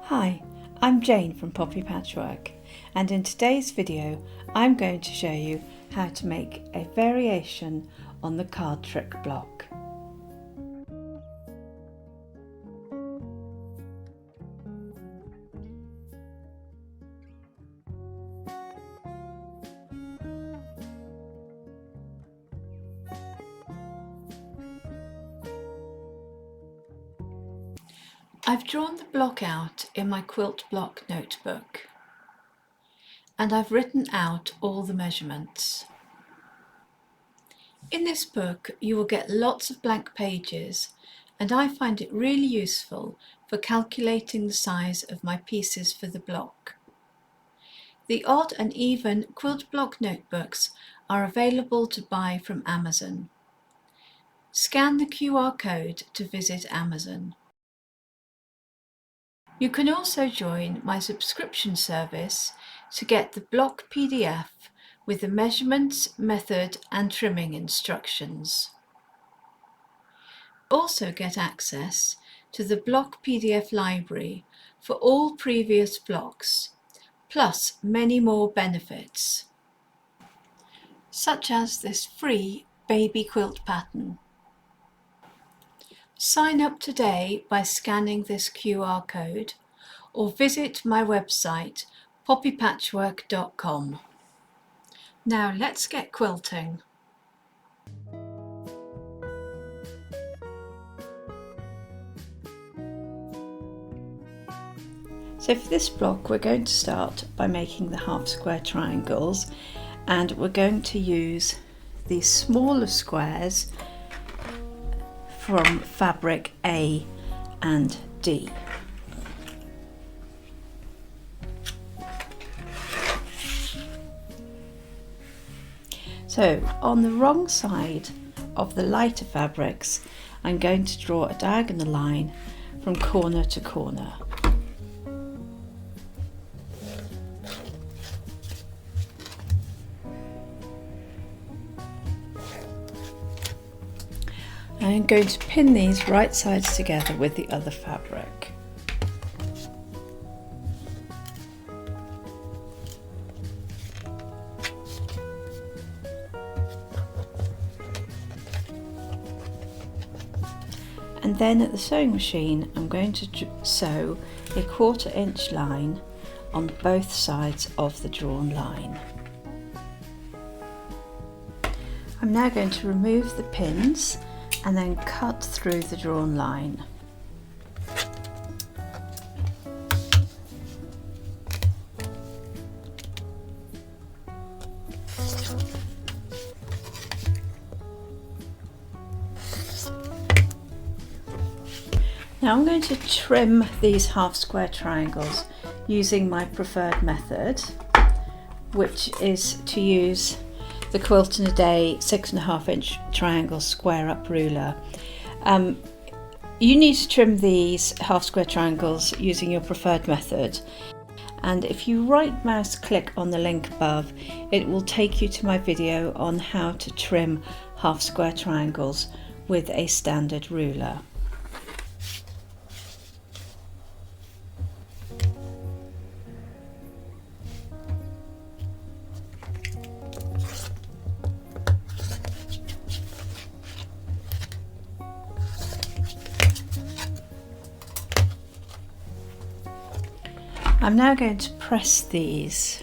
Hi, I'm Jane from Poppy Patchwork, and in today's video I'm going to show you how to make a variation on the card trick block. I've drawn the block out in my Quilt Block notebook, and I've written out all the measurements. In this book you will get lots of blank pages, and I find it really useful for calculating the size of my pieces for the block. The odd and even Quilt Block notebooks are available to buy from Amazon. Scan the QR code to visit Amazon. You can also join my subscription service to get the block PDF with the measurements, method and trimming instructions. Also get access to the block PDF library for all previous blocks, plus many more benefits, such as this free baby quilt pattern. Sign up today by scanning this QR code or visit my website poppypatchwork.com. Now let's get quilting. So for this block we're going to start by making the half square triangles, and we're going to use these smaller squares from fabric A and D. So on the wrong side of the lighter fabrics, I'm going to draw a diagonal line from corner to corner. I'm going to pin these right sides together with the other fabric. And then at the sewing machine I'm going to sew a 1/4 inch line on both sides of the drawn line. I'm now going to remove the pins and then cut through the drawn line. Now I'm going to trim these half square triangles using my preferred method, which is to use the Quilt in a Day 6.5 inch triangle square up ruler. You need to trim these half square triangles using your preferred method, and if you right mouse click on the link above, it will take you to my video on how to trim half square triangles with a standard ruler. I'm now going to press these.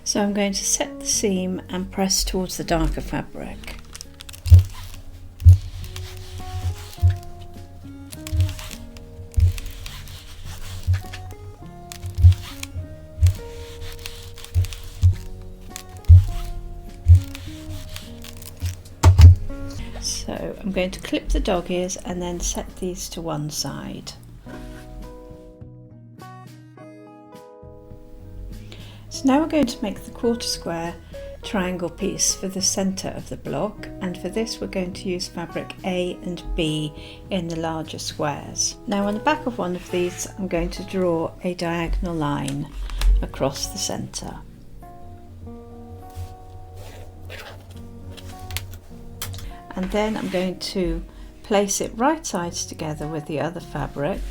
So I'm going to set the seam and press towards the darker fabric. So I'm going to clip the dog ears and then set these to one side. So now we're going to make the 1/4 square triangle piece for the centre of the block, and for this we're going to use fabric A and B in the larger squares. Now on the back of one of these I'm going to draw a diagonal line across the centre. And then I'm going to place it right sides together with the other fabric,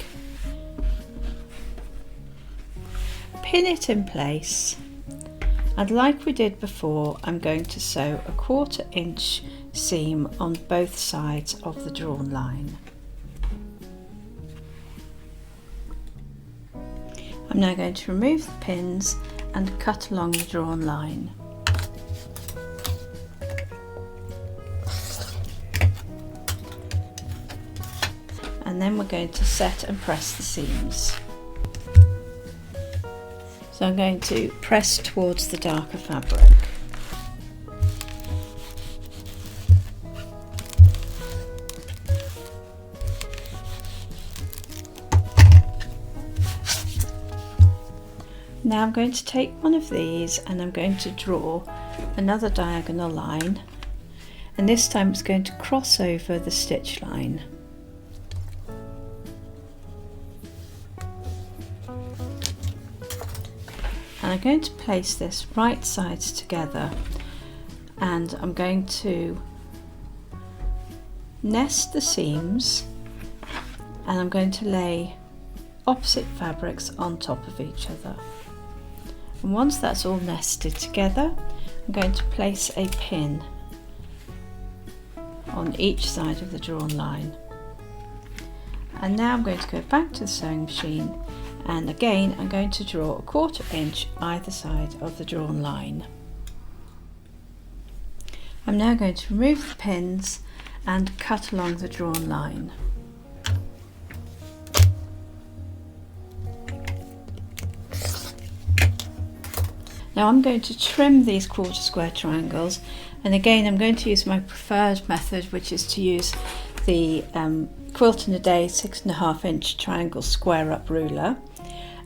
pin it in place, and like we did before, I'm going to sew a 1/4 inch seam on both sides of the drawn line. I'm now going to remove the pins and cut along the drawn line. And then we're going to set and press the seams. So I'm going to press towards the darker fabric. Now I'm going to take one of these and I'm going to draw another diagonal line, and this time it's going to cross over the stitch line. And I'm going to place this right sides together, and I'm going to nest the seams, and I'm going to lay opposite fabrics on top of each other. And once that's all nested together, I'm going to place a pin on each side of the drawn line. And now I'm going to go back to the sewing machine, and again I'm going to draw a 1/4 inch either side of the drawn line. I'm now going to remove the pins and cut along the drawn line. Now I'm going to trim these 1/4 square triangles, and again I'm going to use my preferred method, which is to use the Quilt in a Day 6.5 inch triangle square up ruler.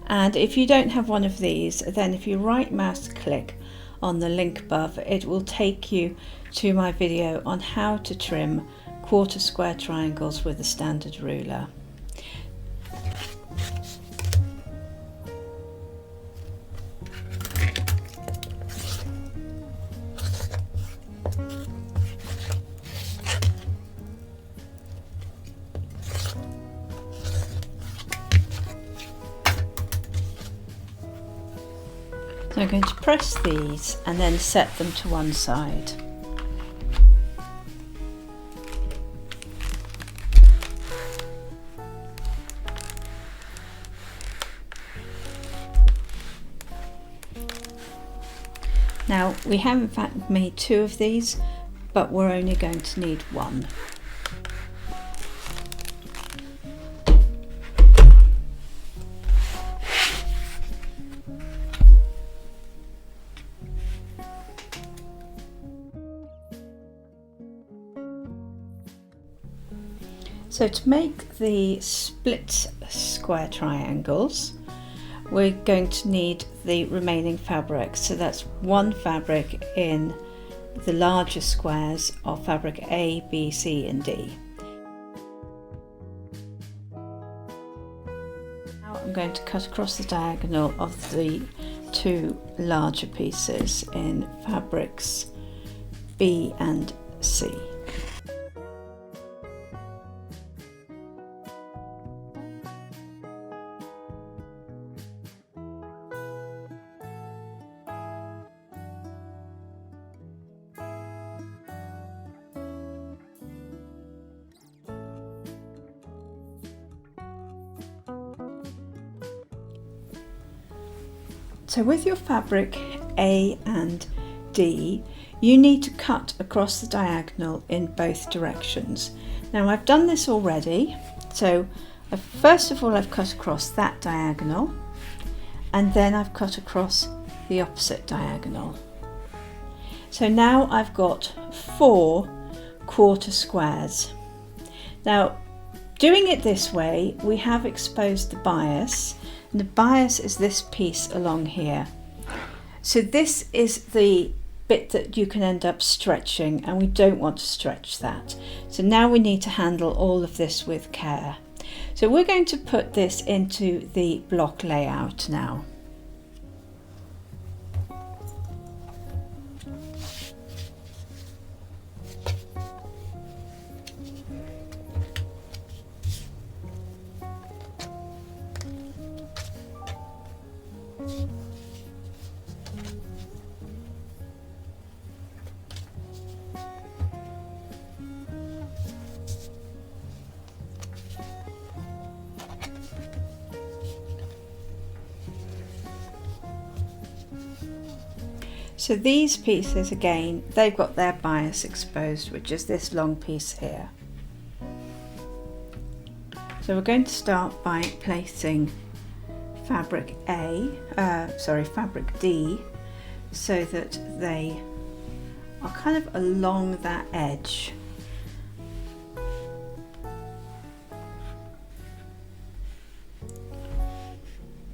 And if you don't have one of these, then if you right mouse click on the link above, it will take you to my video on how to trim 1/4 square triangles with a standard ruler. So I'm going to press these and then set them to one side. Now we have in fact made 2 of these, but we're only going to need 1. So to make the split square triangles, we're going to need the remaining fabric. So that's 1 fabric in the larger squares of fabric A, B, C and D. Now I'm going to cut across the diagonal of the 2 larger pieces in fabrics B and C. So with your fabric A and D, you need to cut across the diagonal in both directions. Now I've done this already, so first of all I've cut across that diagonal, and then I've cut across the opposite diagonal. So now I've got 4 1/4 squares. Now doing it this way, we have exposed the bias, and the bias is this piece along here. So this is the bit that you can end up stretching, and we don't want to stretch that. So now we need to handle all of this with care. So we're going to put this into the block layout now. So these pieces, again, they've got their bias exposed, which is this long piece here. So we're going to start by placing fabric D, so that they are kind of along that edge.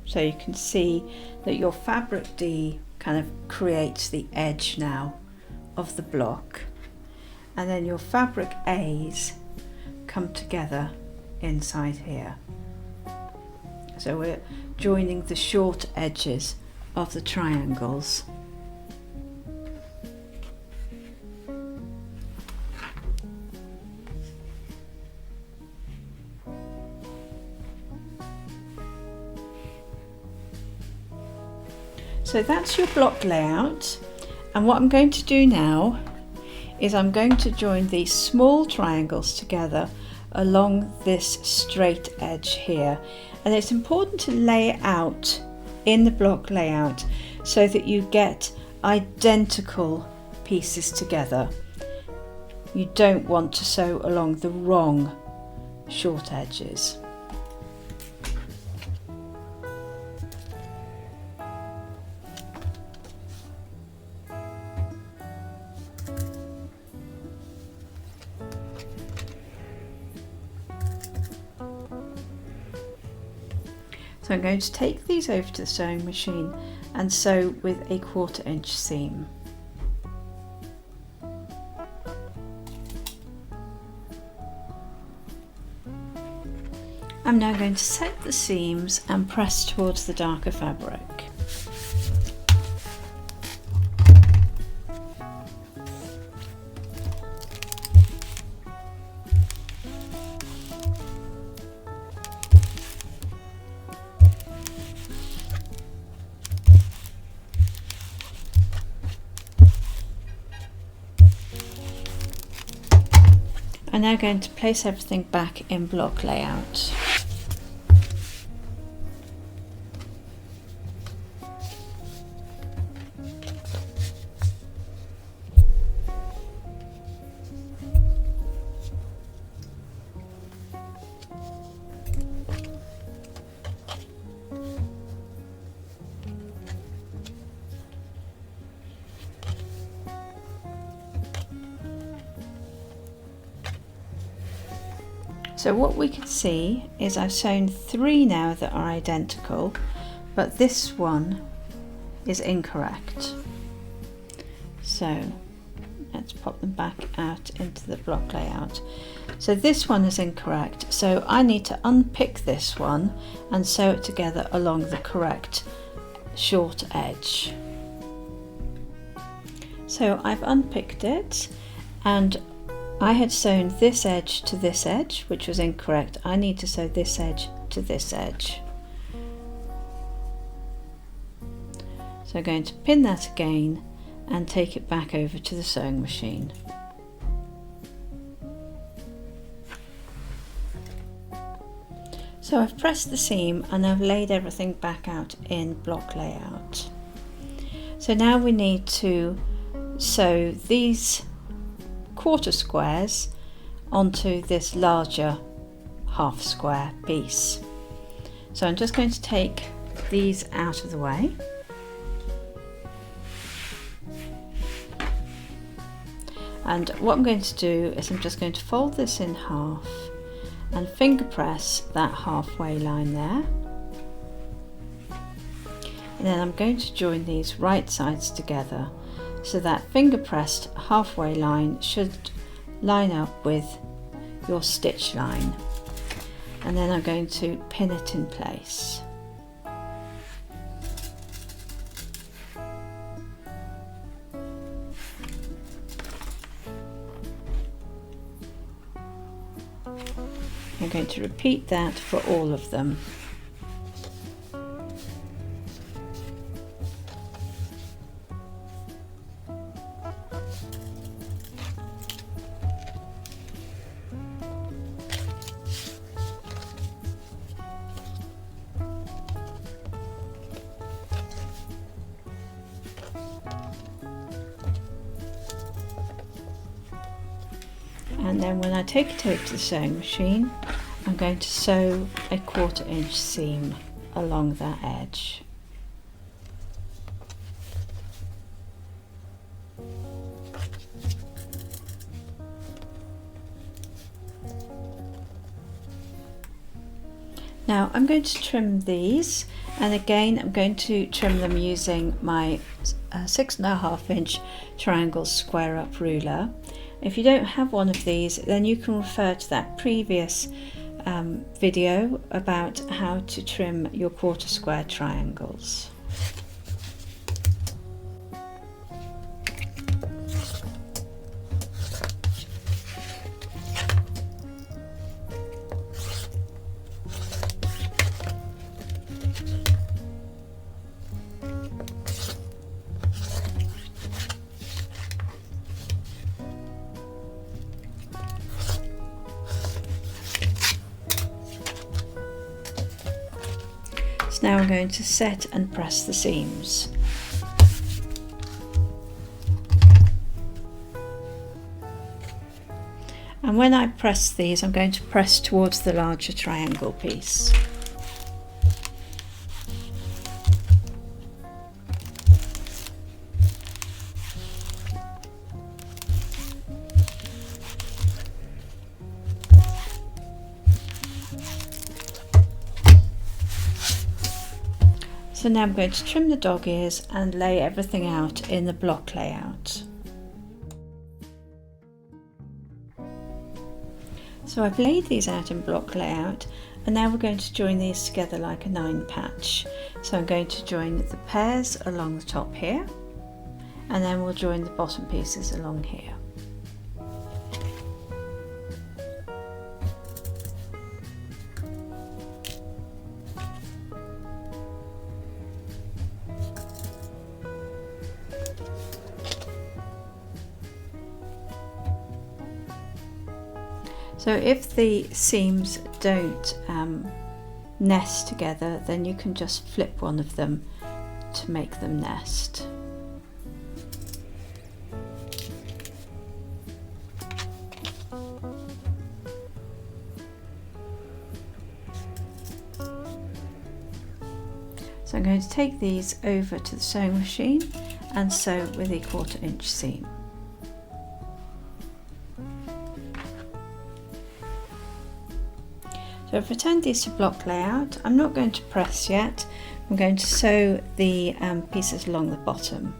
So you can see that your fabric D kind of creates the edge now of the block, and then your fabric A's come together inside here. So we're joining the short edges of the triangles. So that's your block layout, and what I'm going to do now is I'm going to join these small triangles together along this straight edge here, and it's important to lay it out in the block layout so that you get identical pieces together. You don't want to sew along the wrong short edges. So I'm going to take these over to the sewing machine and sew with a 1/4 inch seam. I'm now going to set the seams and press towards the darker fabric. I'm now going to place everything back in block layout. So what we can see is I've sewn 3 now that are identical, but this one is incorrect. So let's pop them back out into the block layout. So this one is incorrect, so I need to unpick this one and sew it together along the correct short edge. So I've unpicked it, and I had sewn this edge to this edge, which was incorrect. I need to sew this edge to this edge. So I'm going to pin that again and take it back over to the sewing machine. So I've pressed the seam and I've laid everything back out in block layout. So now we need to sew these 1/4 squares onto this larger 1/2 square piece. So I'm just going to take these out of the way. And what I'm going to do is I'm just going to fold this in half and finger press that halfway line there. And then I'm going to join these right sides together, so that finger pressed halfway line should line up with your stitch line. And then I'm going to pin it in place. I'm going to repeat that for all of them. And then when I take it over to the sewing machine, I'm going to sew a 1/4 inch seam along that edge. Now I'm going to trim these, and again I'm going to trim them using my 6.5 inch triangle square up ruler. If you don't have one of these, then you can refer to that previous video about how to trim your 1/4 square triangles. Now I'm going to set and press the seams. And when I press these, I'm going to press towards the larger triangle piece. So now I'm going to trim the dog ears and lay everything out in the block layout. So I've laid these out in block layout, and now we're going to join these together like a 9 patch. So I'm going to join the pairs along the top here, and then we'll join the bottom pieces along here. So if the seams don't nest together, then you can just flip one of them to make them nest. So I'm going to take these over to the sewing machine and sew with a 1/4 inch seam. So I've returned these to block layout. I'm not going to press yet. I'm going to sew the pieces along the bottom.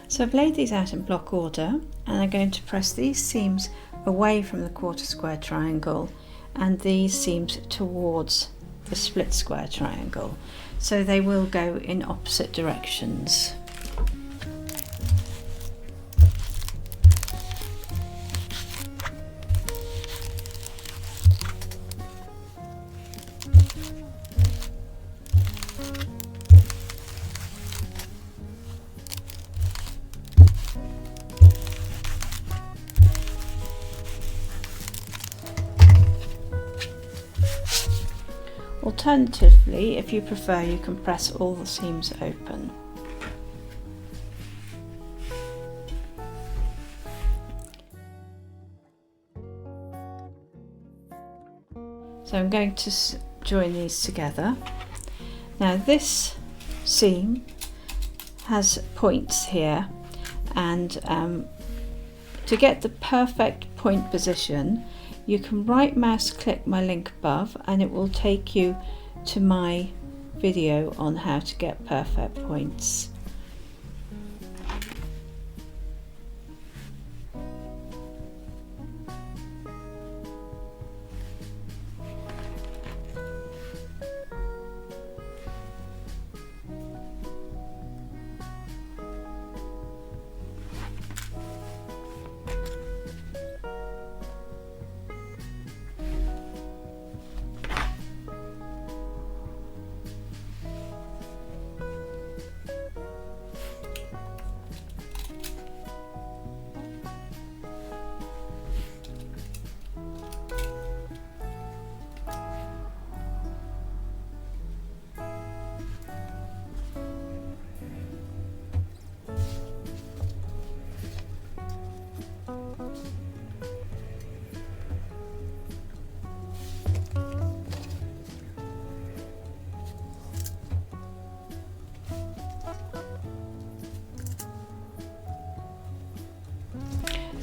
So I've laid these out in block order, and I'm going to press these seams away from the 1/4 square triangle and these seams towards the split square triangle, so they will go in opposite directions. Alternatively, if you prefer, you can press all the seams open. So I'm going to join these together. Now this seam has points here, and to get the perfect point position, you can right mouse click my link above and it will take you to my video on how to get perfect points.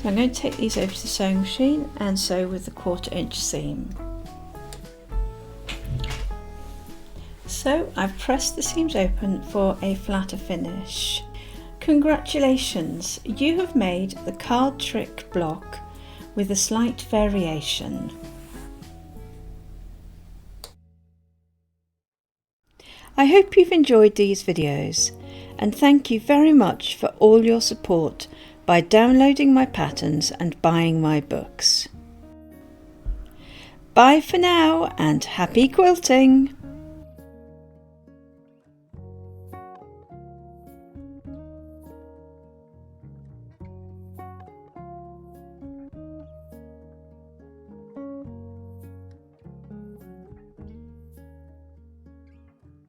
So I'm going to take these over to the sewing machine and sew with the 1/4 inch seam. So I've pressed the seams open for a flatter finish. Congratulations, you have made the Card Trick block with a slight variation. I hope you've enjoyed these videos, and thank you very much for all your support by downloading my patterns and buying my books. Bye for now and happy quilting!